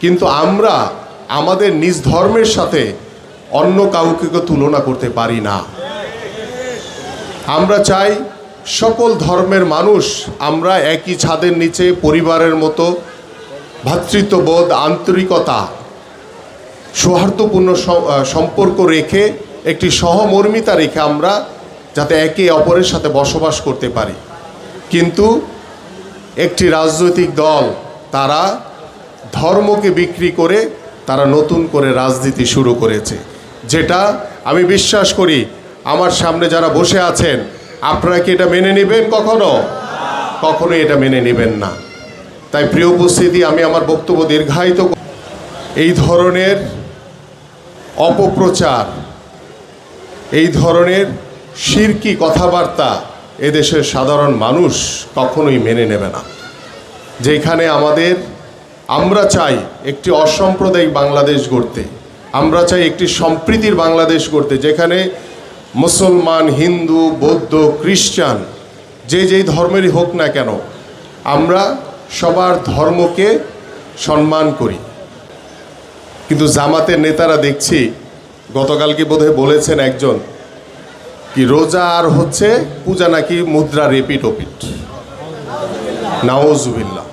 কিন্তু আমরা আমাদের নিজ ধর্মের সাথে অন্য কাউকে তুলনা করতে পারি না। আমরা চাই সকল ধর্মের মানুষ আমরা একই ছাদের নিচে পরিবারের মতো ভ্রাতৃত্ববোধ, আন্তরিকতা, সৌহার্দ্যপূর্ণ সম্পর্ক রেখে, একটি সহমর্মিতা রেখে আমরা যাতে একে অপরের সাথে বসবাস করতে পারি। কিন্তু একটি রাজনৈতিক দল তারা ধর্মকে বিক্রি করে তারা নতুন করে রাজনীতি শুরু করেছে, যেটা আমি বিশ্বাস করি আমার সামনে যারা বসে আছেন আপনারা কি এটা মেনে নেবেন? কখনোই এটা মেনে নেবেন না। তাই প্রিয় উপস্থিতি, আমি আমার বক্তব্য দীর্ঘায়িত, এই ধরনের অপপ্রচার, এই ধরনের শিরকি কথাবার্তা এদেশের সাধারণ মানুষ কখনোই মেনে নেবে না। যেখানে আমরা চাই একটি অসাম্প্রদায়িক বাংলাদেশ গড়তে, আমরা চাই একটি সম্প্রীতির বাংলাদেশ গড়তে, যেখানে মুসলমান, হিন্দু, বৌদ্ধ, খ্রিস্টান যেই ধর্মেরই হোক না কেন আমরা সবার ধর্মকে সম্মান করি। কিন্তু জামাতের নেতারা দেখছি গতকালকে বোধহয় বলেছেন একজন, কি রোজা আর হচ্ছে পূজা নাকি মুদ্রা রিপিট ওপিট, নাউজুবিল্লাহ।